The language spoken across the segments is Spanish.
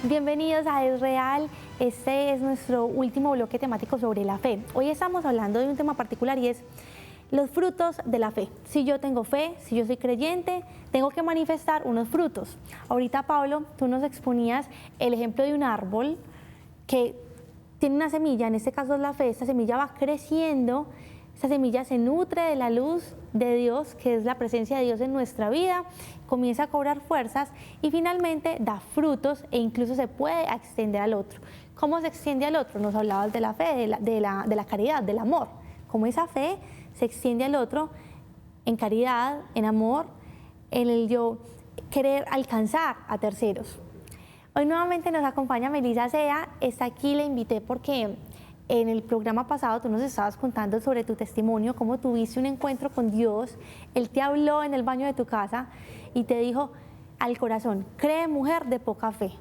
Bienvenidos a Es Real. Este es nuestro último bloque temático sobre la fe. Hoy estamos hablando de un tema particular y es los frutos de la fe. Si yo tengo fe, si yo soy creyente, tengo que manifestar unos frutos. Ahorita, Pablo, tú nos exponías el ejemplo de un árbol que tiene una semilla, en este caso es la fe. Esta semilla va creciendo, esta semilla se nutre de la luz de Dios, que es la presencia de Dios en nuestra vida, comienza a cobrar fuerzas y finalmente da frutos e incluso se puede extender al otro. ¿Cómo se extiende al otro? Nos hablabas de la fe, de la caridad, del amor. Cómo esa fe se extiende al otro en caridad, en amor, en el yo querer alcanzar a terceros. Hoy nuevamente nos acompaña Melissa Sea. Está aquí, la invité porque en el programa pasado tú nos estabas contando sobre tu testimonio, cómo tuviste un encuentro con Dios. Él te habló en el baño de tu casa y te dijo al corazón: cree, mujer de poca fe.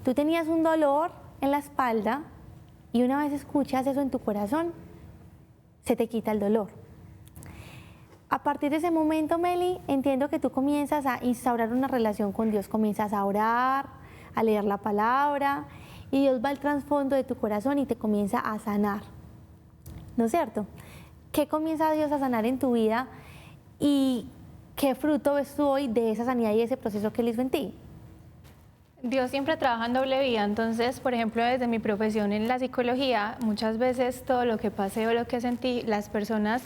Tú tenías un dolor en la espalda y una vez escuchas eso en tu corazón, se te quita el dolor. A partir de ese momento, Meli, entiendo que tú comienzas a instaurar una relación con Dios, comienzas a orar, a leer la palabra y Dios va al trasfondo de tu corazón y te comienza a sanar, ¿no es cierto? ¿Qué comienza Dios a sanar en tu vida y qué fruto ves tú hoy de esa sanidad y ese proceso que Él hizo en ti? Dios siempre trabaja en doble vía, entonces, por ejemplo, desde mi profesión en la psicología, muchas veces todo lo que pasé o lo que sentí, las personas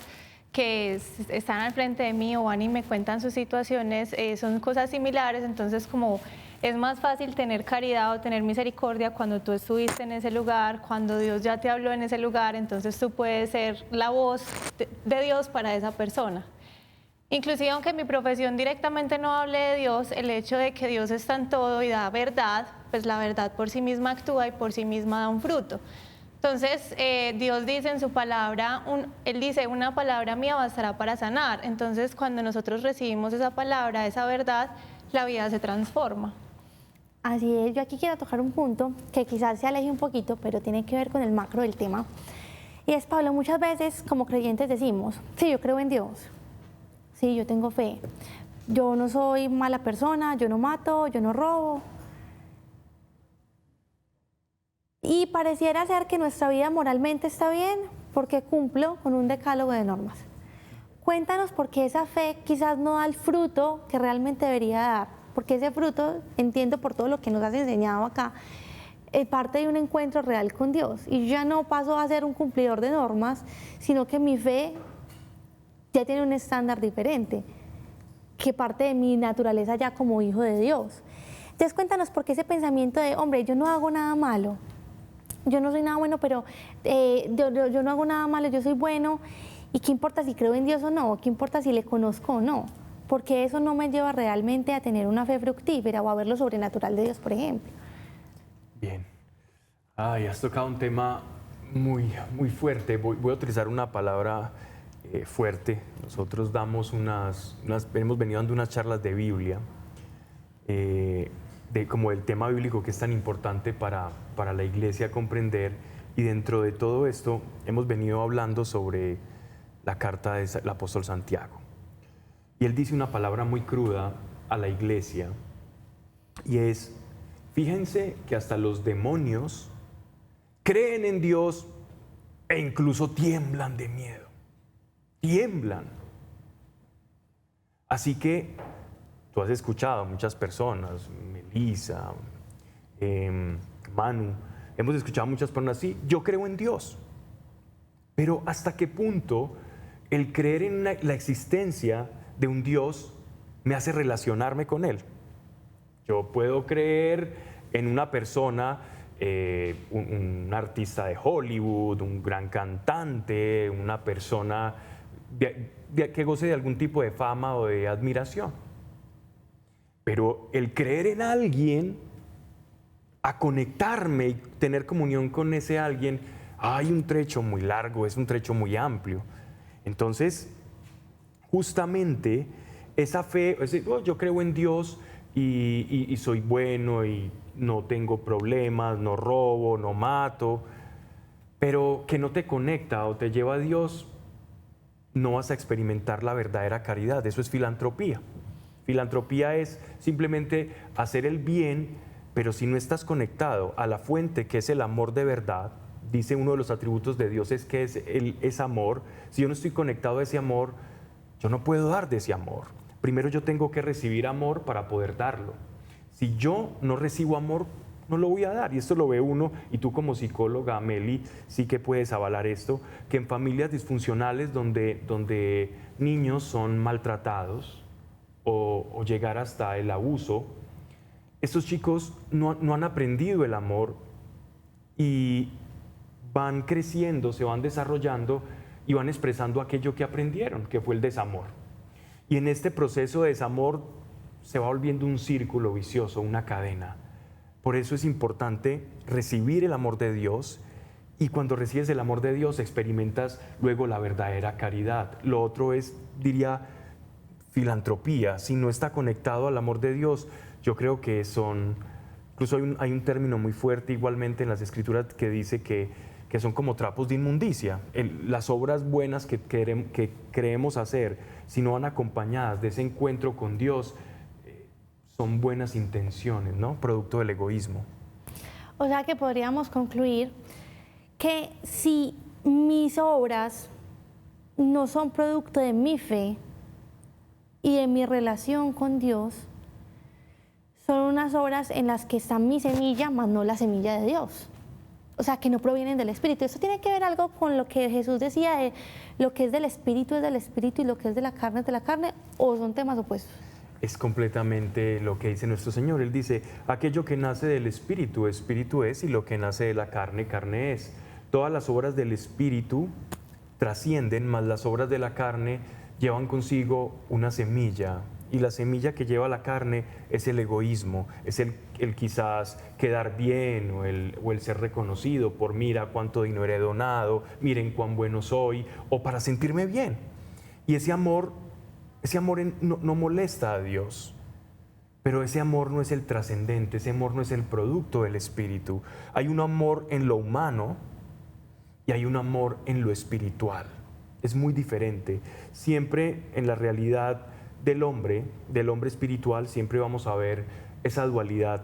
que están al frente de mí o van y me cuentan sus situaciones, son cosas similares, entonces como es más fácil tener caridad o tener misericordia cuando tú estuviste en ese lugar, cuando Dios ya te habló en ese lugar, entonces tú puedes ser la voz de Dios para esa persona. Inclusive aunque mi profesión directamente no hable de Dios, el hecho de que Dios está en todo y da verdad, pues la verdad por sí misma actúa y por sí misma da un fruto. Entonces Dios dice en su palabra, Él dice: una palabra mía bastará para sanar. Entonces cuando nosotros recibimos esa palabra, esa verdad, la vida se transforma. Así es, yo aquí quiero tocar un punto que quizás se aleje un poquito, pero tiene que ver con el macro del tema. Y es, Pablo, muchas veces como creyentes decimos: sí, yo creo en Dios. Sí, yo tengo fe. Yo no soy mala persona, yo no mato, yo no robo. Y pareciera ser que nuestra vida moralmente está bien porque cumplo con un decálogo de normas. Cuéntanos por qué esa fe quizás no da el fruto que realmente debería dar. Porque ese fruto, entiendo por todo lo que nos has enseñado acá, es parte de un encuentro real con Dios. Y yo ya no paso a ser un cumplidor de normas, sino que mi fe ya tiene un estándar diferente, que parte de mi naturaleza ya como hijo de Dios. Entonces cuéntanos por qué ese pensamiento de, hombre, yo no hago nada malo, yo no soy nada bueno, pero yo no hago nada malo, yo soy bueno, y qué importa si creo en Dios o no, qué importa si le conozco o no, porque eso no me lleva realmente a tener una fe fructífera o a ver lo sobrenatural de Dios, por ejemplo. Bien. Ay, has tocado un tema muy fuerte. Voy a utilizar una palabra fuerte. Nosotros hemos venido dando unas charlas de Biblia, como el tema bíblico que es tan importante para la iglesia comprender. Y dentro de todo esto hemos venido hablando sobre la carta del apóstol Santiago. Y él dice una palabra muy cruda a la iglesia y es: fíjense que hasta los demonios creen en Dios e incluso tiemblan de miedo. Tiemblan. Así que tú has escuchado a muchas personas, Melissa, Manu, hemos escuchado a muchas personas así: yo creo en Dios. Pero ¿hasta qué punto el creer en la existencia de un Dios me hace relacionarme con Él? Yo puedo creer en una persona, un artista de Hollywood, un gran cantante, una persona que goce de algún tipo de fama o de admiración. Pero el creer en alguien, a conectarme y tener comunión con ese alguien, hay un trecho muy largo, es un trecho muy amplio. Entonces, justamente esa fe, es decir, yo creo en Dios y soy bueno y no tengo problemas, no robo, no mato, pero que no te conecta o te lleva a Dios, no vas a experimentar la verdadera caridad. Eso es filantropía. Filantropía es simplemente hacer el bien pero si no estás conectado a la fuente que es el amor de verdad, dice uno de los atributos de Dios es que es amor. Si yo no estoy conectado a ese amor, yo no puedo dar de ese amor. Primero yo tengo que recibir amor para poder darlo. Si yo no recibo amor, no lo voy a dar. Y esto lo ve uno, y tú como psicóloga, Meli, sí que puedes avalar esto, que en familias disfuncionales donde niños son maltratados o llegar hasta el abuso, estos chicos no han aprendido el amor y van creciendo, se van desarrollando y van expresando aquello que aprendieron, que fue el desamor. Y en este proceso de desamor se va volviendo un círculo vicioso, una cadena. Por eso es importante recibir el amor de Dios, y cuando recibes el amor de Dios experimentas luego la verdadera caridad. Lo otro es, diría, filantropía. Si no está conectado al amor de Dios, yo creo que incluso hay un término muy fuerte igualmente en las Escrituras que dice que son como trapos de inmundicia. Las obras buenas que creemos hacer, si no van acompañadas de ese encuentro con Dios, son buenas intenciones, ¿no? Producto del egoísmo. O sea que podríamos concluir que si mis obras no son producto de mi fe y de mi relación con Dios, son unas obras en las que está mi semilla, más no la semilla de Dios. O sea, que no provienen del Espíritu. Esto tiene que ver algo con lo que Jesús decía de lo que es del Espíritu es del Espíritu y lo que es de la carne es de la carne, ¿o son temas opuestos? Es completamente lo que dice nuestro Señor. Él dice, aquello que nace del Espíritu, Espíritu es, y lo que nace de la carne, carne es. Todas las obras del Espíritu trascienden, mas las obras de la carne llevan consigo una semilla. Y la semilla que lleva la carne es el egoísmo, es el quizás quedar bien o el ser reconocido por mira cuánto dinero he donado, miren cuán bueno soy, o para sentirme bien. Y ese amor no molesta a Dios, pero ese amor no es el trascendente, ese amor no es el producto del Espíritu. Hay un amor en lo humano y hay un amor en lo espiritual. Es muy diferente. Siempre en la realidad del hombre espiritual, siempre vamos a ver esa dualidad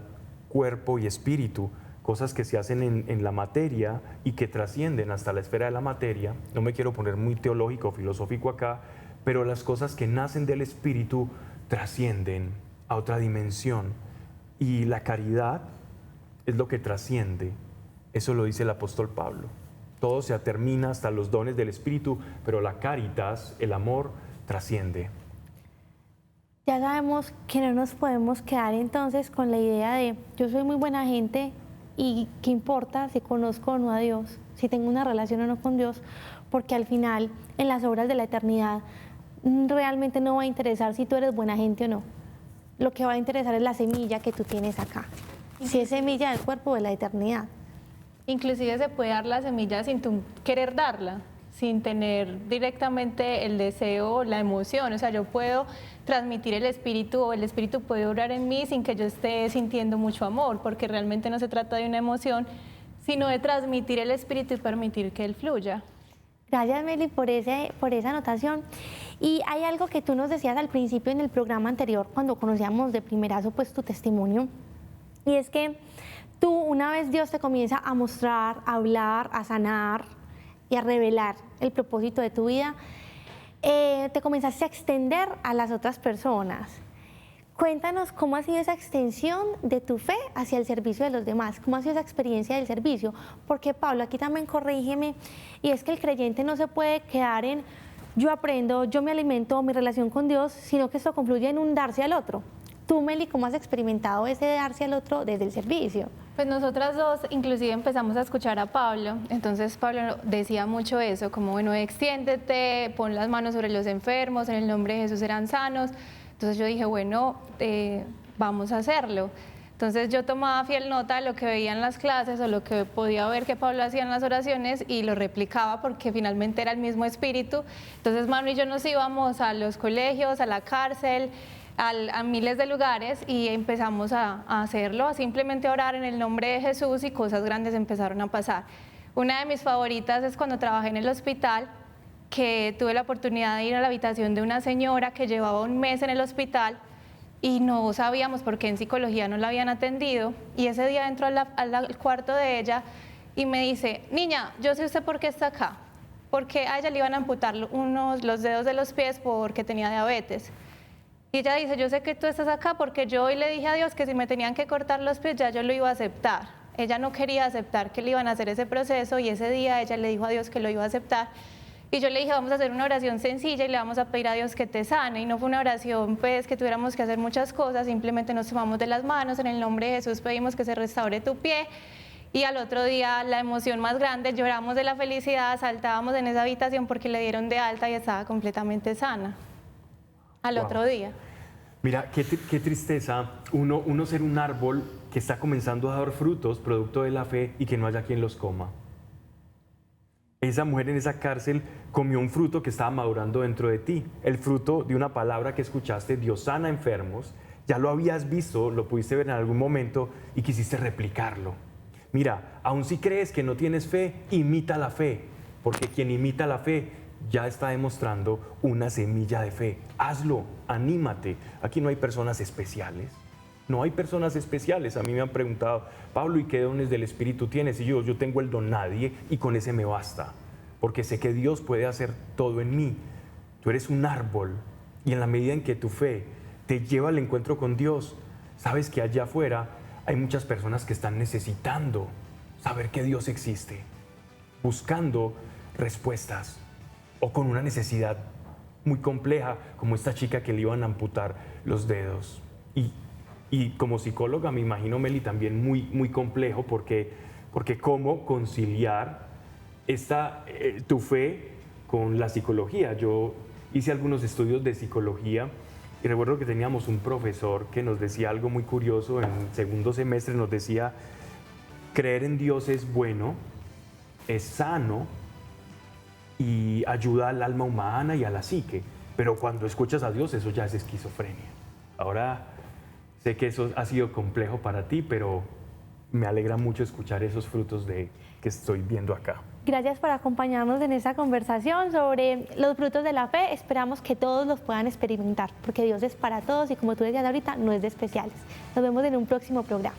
cuerpo y espíritu, cosas que se hacen en la materia y que trascienden hasta la esfera de la materia. No me quiero poner muy teológico o filosófico acá, pero las cosas que nacen del espíritu trascienden a otra dimensión, y la caridad es lo que trasciende. Eso lo dice el apóstol Pablo. Todo se termina hasta los dones del espíritu, pero la caritas, el amor, trasciende. Ya sabemos que no nos podemos quedar entonces con la idea de yo soy muy buena gente y qué importa si conozco o no a Dios, si tengo una relación o no con Dios, porque al final en las obras de la eternidad realmente no va a interesar si tú eres buena gente o no. Lo que va a interesar es la semilla que tú tienes acá, si es semilla del cuerpo de la eternidad. Inclusive se puede dar la semilla sin tú querer darla, sin tener directamente el deseo o la emoción. O sea, yo puedo transmitir el espíritu, o el espíritu puede obrar en mí sin que yo esté sintiendo mucho amor, porque realmente no se trata de una emoción, sino de transmitir el espíritu y permitir que él fluya. Gracias, Meli, por esa anotación. Y hay algo que tú nos decías al principio en el programa anterior, cuando conocíamos de primerazo pues tu testimonio, y es que tú, una vez Dios te comienza a mostrar, a hablar, a sanar y a revelar el propósito de tu vida, te comenzaste a extender a las otras personas. Cuéntanos cómo ha sido esa extensión de tu fe hacia el servicio de los demás, cómo ha sido esa experiencia del servicio, porque Pablo, aquí también corrígeme, y es que el creyente no se puede quedar en yo aprendo, yo me alimento, mi relación con Dios, sino que esto confluye en un darse al otro. Tú, Meli, ¿cómo has experimentado ese darse al otro desde el servicio? Pues nosotras dos inclusive empezamos a escuchar a Pablo, entonces Pablo decía mucho eso, como bueno, extiéndete, pon las manos sobre los enfermos, en el nombre de Jesús serán sanos. Entonces yo dije, bueno, vamos a hacerlo. Entonces yo tomaba fiel nota de lo que veía en las clases o lo que podía ver que Pablo hacía en las oraciones y lo replicaba porque finalmente era el mismo espíritu. Entonces Manu y yo nos íbamos a los colegios, a la cárcel, a miles de lugares y empezamos a hacerlo, a simplemente orar en el nombre de Jesús y cosas grandes empezaron a pasar. Una de mis favoritas es cuando trabajé en el hospital, que tuve la oportunidad de ir a la habitación de una señora que llevaba un mes en el hospital y no sabíamos por qué en psicología no la habían atendido. Y ese día entró al cuarto de ella y me dice, niña, yo sé usted por qué está acá, porque a ella le iban a amputar los dedos de los pies porque tenía diabetes. Y ella dice, yo sé que tú estás acá porque yo hoy le dije a Dios que si me tenían que cortar los pies ya yo lo iba a aceptar. Ella no quería aceptar que le iban a hacer ese proceso y ese día ella le dijo a Dios que lo iba a aceptar. Y yo le dije, vamos a hacer una oración sencilla y le vamos a pedir a Dios que te sane. Y no fue una oración pues que tuviéramos que hacer muchas cosas, simplemente nos tomamos de las manos, en el nombre de Jesús pedimos que se restaure tu pie. Y al otro día la emoción más grande, lloramos de la felicidad, saltábamos en esa habitación porque le dieron de alta y estaba completamente sana. Al otro día. Mira, qué tristeza uno ser un árbol que está comenzando a dar frutos, producto de la fe, y que no haya quien los coma. Esa mujer en esa cárcel comió un fruto que estaba madurando dentro de ti, el fruto de una palabra que escuchaste, Dios sana enfermos, ya lo habías visto, lo pudiste ver en algún momento y quisiste replicarlo. Mira, aun si crees que no tienes fe, imita la fe, porque quien imita la fe ya está demostrando una semilla de fe. Hazlo, anímate. Aquí no hay personas especiales. No hay personas especiales. A mí me han preguntado, Pablo, ¿y qué dones del Espíritu tienes? Y yo tengo el don nadie y con ese me basta, porque sé que Dios puede hacer todo en mí. Tú eres un árbol y en la medida en que tu fe te lleva al encuentro con Dios, sabes que allá afuera hay muchas personas que están necesitando saber que Dios existe, buscando respuestas o con una necesidad muy compleja, como esta chica que le iban a amputar los dedos. Y como psicóloga me imagino, Meli, también muy complejo, porque cómo conciliar tu fe con la psicología. Yo hice algunos estudios de psicología y recuerdo que teníamos un profesor que nos decía algo muy curioso en segundo semestre, nos decía, creer en Dios es bueno, es sano y ayuda al alma humana y a la psique, pero cuando escuchas a Dios eso ya es esquizofrenia. Ahora sé que eso ha sido complejo para ti, pero me alegra mucho escuchar esos frutos que estoy viendo acá. Gracias por acompañarnos en esta conversación sobre los frutos de la fe. Esperamos que todos los puedan experimentar, porque Dios es para todos y como tú decías ahorita, no es de especiales. Nos vemos en un próximo programa.